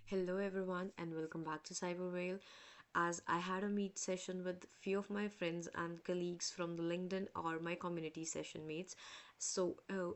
Hello everyone and welcome back to Cyberrail. As I had a meet session with few of my friends and colleagues from the LinkedIn or my community session mates.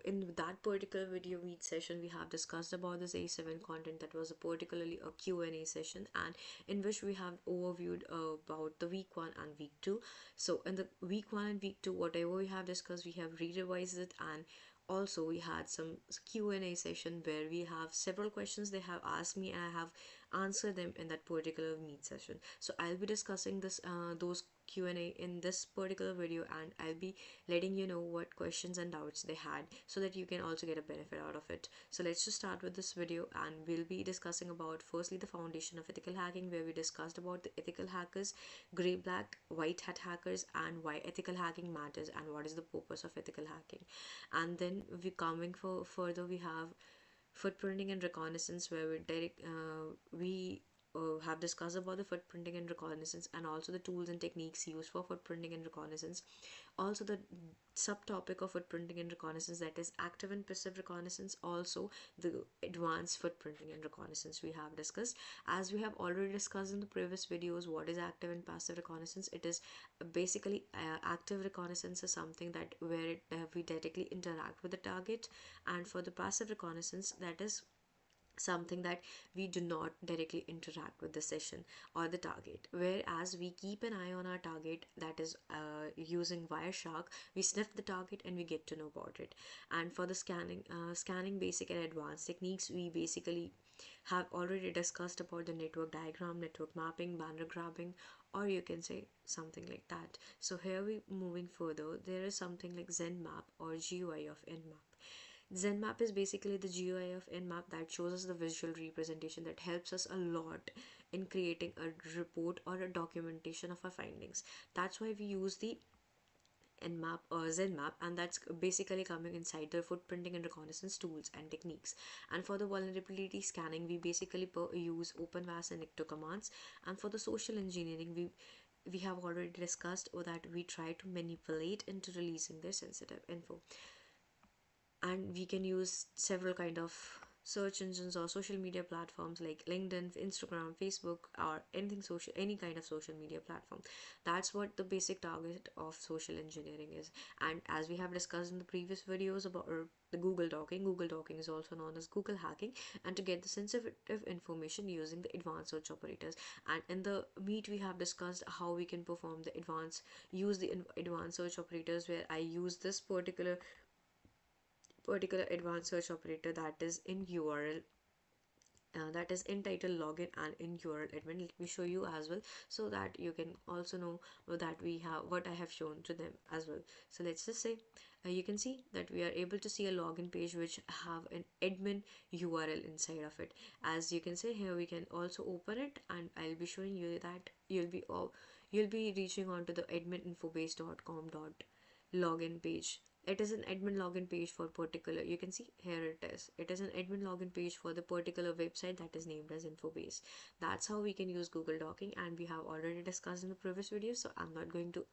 In that particular video meet session, we have discussed about this A7 content that was a particularly a Q&A session, and in which we have overviewed about the week 1 and week 2. So in the week 1 and week 2, whatever we have discussed, we have re-revised it, and also we had some Q&A session where we have several questions they have asked me and I have answered them in that particular meet session. So I'll be discussing this those Q&A in this particular video, and I'll be letting you know what questions and doubts they had so that you can also get a benefit out of it. So let's just start with this video, and we'll be discussing about firstly the foundation of ethical hacking, where we discussed about the ethical hackers, gray, black, white hat hackers, and why ethical hacking matters and what is the purpose of ethical hacking. And then we coming for further, we have footprinting and reconnaissance, where we have discussed about the footprinting and reconnaissance, and also the tools and techniques used for footprinting and reconnaissance. Also the subtopic of footprinting and reconnaissance, that is active and passive reconnaissance. Also the advanced footprinting and reconnaissance we have discussed. As we have already discussed in the previous videos, what is active and passive reconnaissance? It is basically active reconnaissance is something that where we directly interact with the target, and for the passive reconnaissance, that is something that we do not directly interact with the session or the target, whereas we keep an eye on our target, that is using Wireshark. We sniff the target and we get to know about it. And for the scanning basic and advanced techniques, we basically have already discussed about the network diagram, network mapping, banner grabbing, or you can say something like that. So here we moving further, there is something like ZenMap or GUI of Nmap. ZenMap is basically the GUI of Nmap that shows us the visual representation that helps us a lot in creating a report or a documentation of our findings. That's why we use the Nmap or ZenMap, and that's basically coming inside the footprinting and reconnaissance tools and techniques. And for the vulnerability scanning, we basically use OpenVAS and ICTO commands. And for the social engineering, we have already discussed that we try to manipulate into releasing their sensitive info. And we can use several kind of search engines or social media platforms like LinkedIn, Instagram, Facebook, or anything social, any kind of social media platform. That's what the basic target of social engineering is. And as we have discussed in the previous videos about the Google docking is also known as Google hacking, and to get the sensitive information using the advanced search operators. And in the meet, we have discussed how we can perform the advanced search operators, where I use this particular advanced search operator that is in URL, that is in title login and in URL admin. Let me show you as well so that you can also know that we have what I have shown to them as well. So let's just say you can see that we are able to see a login page which have an admin URL inside of it. As you can see here, we can also open it, and I'll be showing you that you'll be reaching onto the admininfobase.com login page. It is an admin login page for particular, you can see here it is an admin login page for the particular website that is named as Infobase. That's how we can use Google docking, and we have already discussed in the previous video, so I'm not going to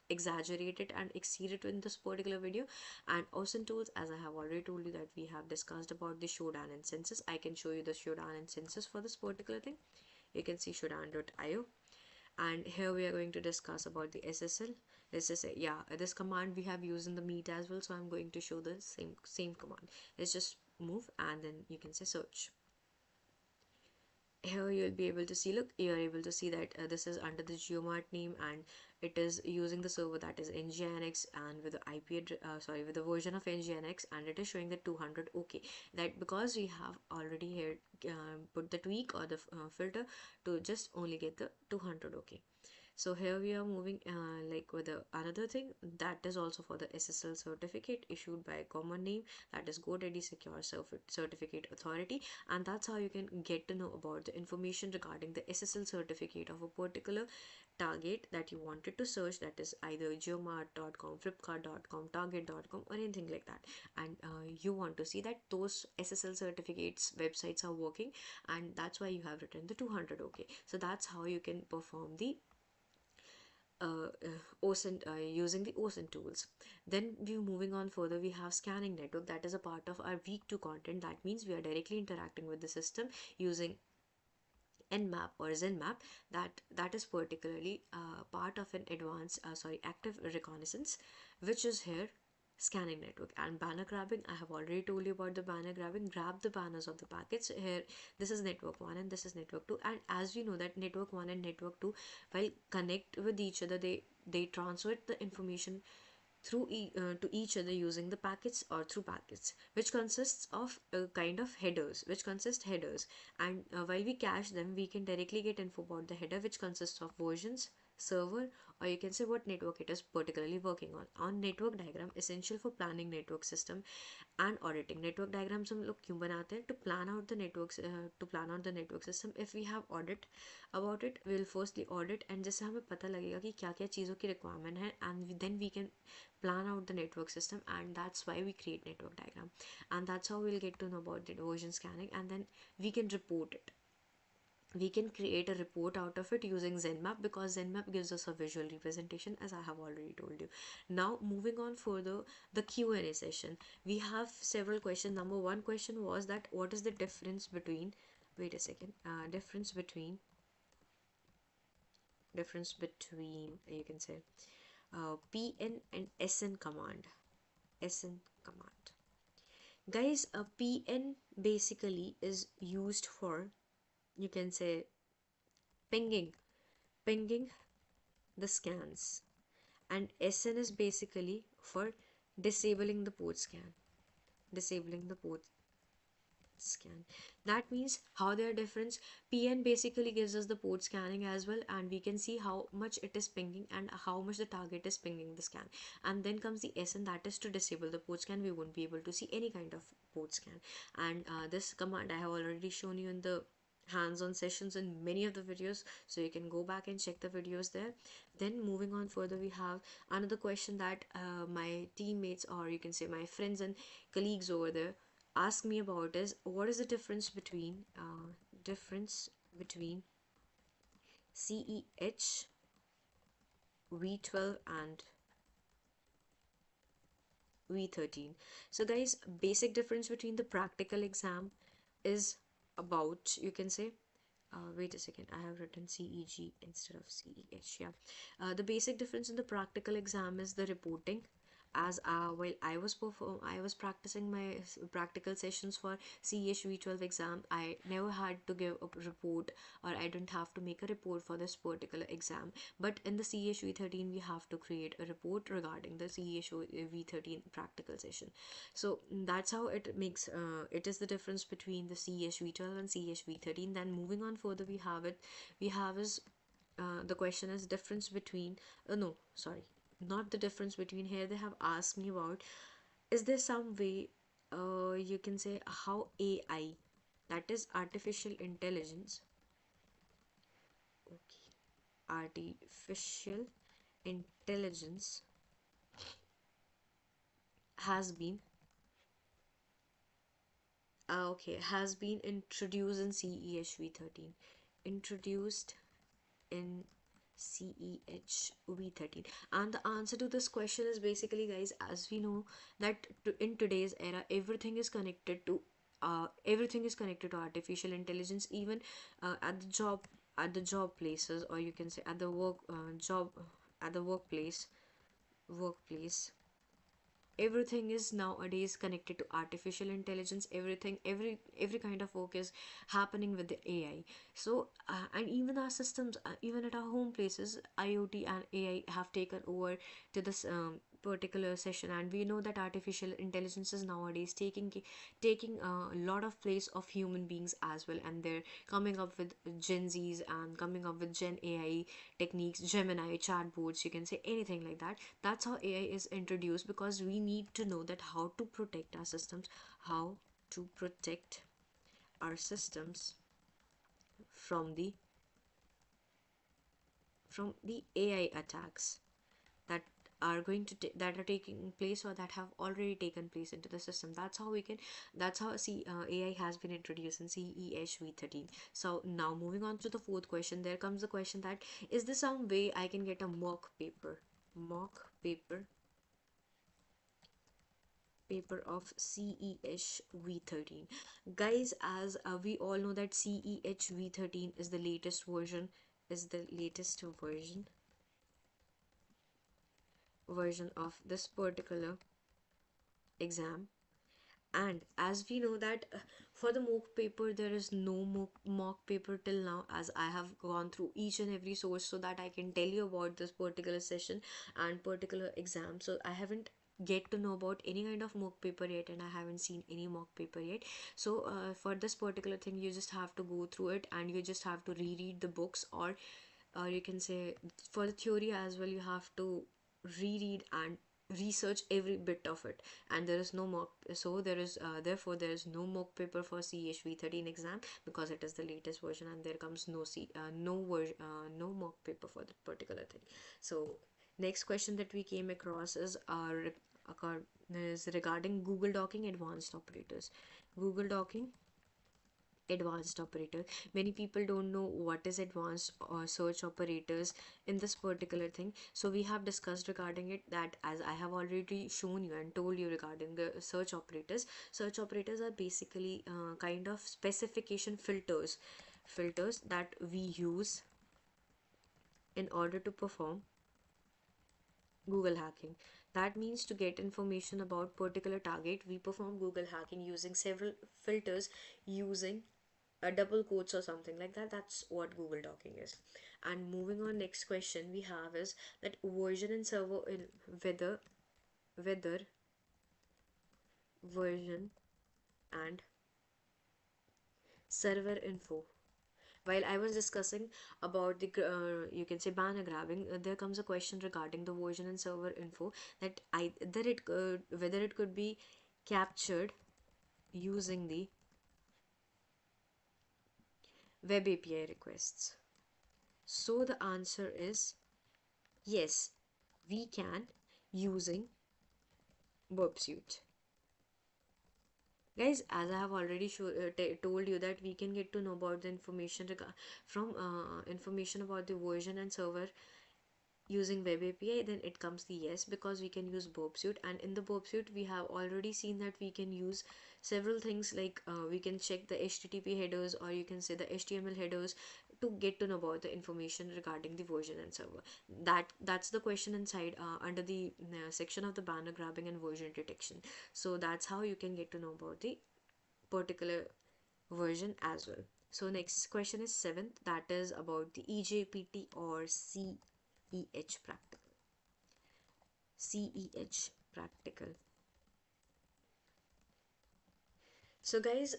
exaggerate it and exceed it in this particular video. And OSINT tools, as I have already told you that we have discussed about the Shodan instances. I can show you the Shodan instances for this particular thing. You can see shodan.io, and here we are going to discuss about the SSL. Let's just say, yeah, this command we have used in the meet as well, so I'm going to show the same command. Let's just move, and then you can say search. Here you'll be able to see, look, you're able to see that this is under the geomart name, and it is using the server that is nginx, and with the with the version of nginx, and it is showing the 200 okay. That because we have already here put the tweak or the filter to just only get the 200 okay. So here we are moving like with another thing that is also for the SSL certificate issued by a common name, that is GoDaddy Secure Certificate Authority, and that's how you can get to know about the information regarding the SSL certificate of a particular target that you wanted to search, that is either geomart.com, flipkart.com, target.com, or anything like that. And you want to see that those SSL certificates websites are working, and that's why you have written the 200 okay. So that's how you can perform the OSINT using the OSINT tools. Then we moving on further, we have scanning network, that is a part of our week 2 content. That means we are directly interacting with the system using Nmap or Zenmap, that is particularly part of an advanced active reconnaissance, which is here scanning network. And banner grabbing, I have already told you about the banner grabbing. Grab the banners of the packets here. This is network 1 and this is network 2, and as we know that network 1 and network 2, while connect with each other, they transfer the information to each other using the packets or through packets, which consists of kind of headers, which consist headers. And while we cache them, we can directly get info about the header, which consists of versions, server, or you can say what network it is particularly working on network diagram, essential for planning network system and auditing. Network diagrams हम लोग क्यों बनाते हैं? To plan out the networks, to plan out the network system. If we have audit about it, we will firstly audit, and जिससे हमें पता लगेगा कि क्या क्या चीज़ों की requirement है, and then we can plan out the network system, and that's why we create network diagram. And that's how we'll get to know about the version scanning, and then we can report it. We can create a report out of it using Zenmap, because Zenmap gives us a visual representation, as I have already told you. Now moving on further, the Q&A session, we have several questions. Number one question was that what is the difference between, wait a second, difference between you can say PN and SN command. SN command, guys, a PN basically is used for, you can say, pinging the scans, and SN is basically for disabling the port scan, disabling the port scan. That means how they are different. PN basically gives us the port scanning as well, and we can see how much it is pinging and how much the target is pinging the scan. And then comes the SN, that is to disable the port scan. We won't be able to see any kind of port scan. And this command I have already shown you in the hands-on sessions in many of the videos, so you can go back and check the videos there. Then moving on further, we have another question that my teammates, or you can say my friends and colleagues over there, ask me about is what is the difference between CEH v12 and v13. So guys, basic difference between the practical exam is about, you can say, wait a second, I have written CEG instead of CEH. Yeah, the basic difference in the practical exam is the reporting. As while I was practicing my practical sessions for CEH v12 exam, I never had to give a report, or I didn't have to make a report for this particular exam. But in the CEH v13, we have to create a report regarding the CEH v13 practical session. So that's how it makes it is the difference between the CEH v12 and CEH v13. Then moving on further, we have is the question is difference between no, sorry, not the difference between. Here they have asked me about, is there some way, you can say, how AI, that is artificial intelligence, okay, artificial intelligence has been has been introduced in CEH v13, introduced in CEH v13. And the answer to this question is basically, guys, as we know that in today's era, everything is connected to artificial intelligence, even at the job places, or you can say at the workplace, everything is nowadays connected to artificial intelligence. Every kind of work is happening with the AI. So and even our systems, even at our home places, IoT and AI have taken over to this particular session. And we know that artificial intelligence is nowadays taking a lot of place of human beings as well, and they're coming up with Gen Z's and coming up with Gen AI techniques, Gemini chatbots, you can say anything like that. That's how AI is introduced, because we need to know that how to protect our systems, how to protect our systems from the AI attacks that are going to that are taking place, or that have already taken place into the system. That's how AI has been introduced in CEH v13. So now moving on to the fourth question, there comes the question that, is there some way I can get a mock paper paper of CEH v13. Guys, as we all know that CEH v13 is the latest version, is the latest version of this particular exam. And as we know that for the mock paper there is no mock paper till now, as I have gone through each and every source so that I can tell you about this particular session and particular exam. So I haven't get to know about any kind of mock paper yet, and I haven't seen any mock paper yet. So for this particular thing you just have to go through it, and you just have to reread the books, or you can say for the theory as well you have to reread and research every bit of it. And there is no mock, so there is therefore there is no mock paper for CHV13 exam, because it is the latest version, and there comes no mock paper for that particular thing. So next question that we came across is regarding Google docking advanced operators. Google docking advanced operator. Many people don't know what is advanced or search operators in this particular thing. So we have discussed regarding it, that as I have already shown you and told you regarding the search operators. Search operators are basically kind of specification filters that we use in order to perform Google hacking. That means to get information about particular target, we perform Google hacking using several filters, using double quotes or something like that. That's what Google docking is. And moving on, next question we have is that version and server in whether version and server info. While I was discussing about the you can say banner grabbing, there comes a question regarding the version and server info, that whether it could be captured using the web API requests. So the answer is yes, we can, using Burp Suite. Guys, as I have already told you that we can get to know about the information from information about the version and server using web API, then it comes the yes, because we can use Burp Suite. And in the Burp Suite we have already seen that we can use several things, like we can check the HTTP headers, or you can say the HTML headers, to get to know about the information regarding the version and server. That's the question inside under the section of the banner grabbing and version detection. So that's how you can get to know about the particular version as well. So next question is seventh, that is about the EJPT or CEH practical. CEH practical. So guys,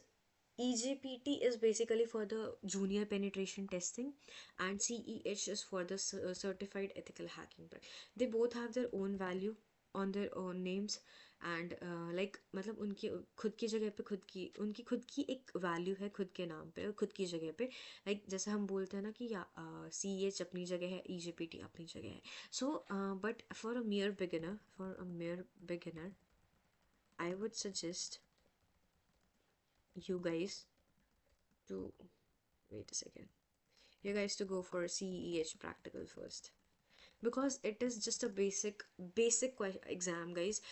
EJPT is basically for the junior penetration testing, and CEH is for the certified ethical hacking. They both have their own value on their own names, and like मतलब उनकी खुद की जगह पे उनकी खुद की एक वैल्यू है, खुद के नाम पे, खुद की जगह पे. लाइक जैसे हम बोलते हैं ना कि या CEH अपनी जगह है, EJPT अपनी जगह है. So but for a mere beginner I would suggest you guys to wait a second you guys to go for CEH practical first, because it is just a basic exam, guys.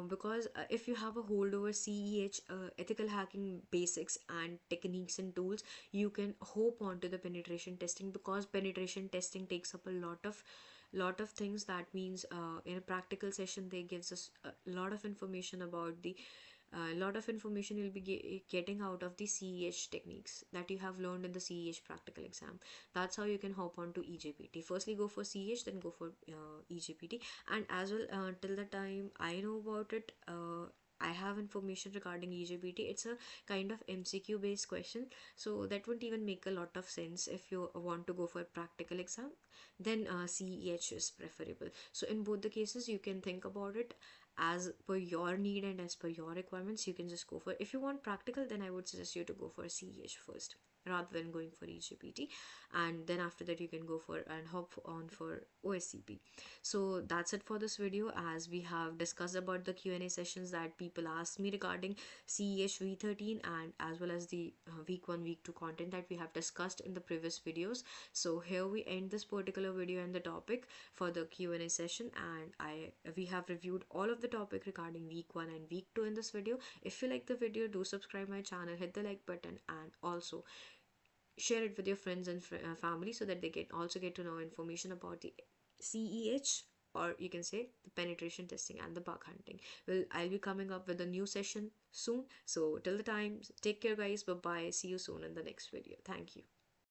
Because if you have a hold over CEH ethical hacking basics and techniques and tools, you can hope onto the penetration testing, because penetration testing takes up a lot of things. That means in a practical session they gives us a lot of information about the lot of information you'll be getting out of the CEH techniques that you have learned in the CEH practical exam. That's how you can hop on to EJPT. Firstly go for CEH, then go for EJPT. And as well, till the time I know about it, I have information regarding EJPT. It's a kind of MCQ based question, so that wouldn't even make a lot of sense. If you want to go for a practical exam, then CEH is preferable. So in both the cases you can think about it as per your need and as per your requirements. You can just go for, if you want practical, then I would suggest you to go for CEH first. rather than going for EGPT. And then after that you can go for and hop on for OSCP. So that's it for this video, as we have discussed about the Q&A sessions that people asked me regarding CEH v13, and as well as the week 1 week 2 content that we have discussed in the previous videos. So here we end this particular video and the topic for the Q&A session, and we have reviewed all of the topic regarding week 1 and week 2 in this video. If you like the video, do subscribe my channel, hit the like button, and also share it with your friends and family, so that they can also get to know information about the CEH, or you can say the penetration testing and the bug hunting. Well, I'll be coming up with a new session soon, so till the time, take care guys, bye bye, see you soon in the next video. Thank you.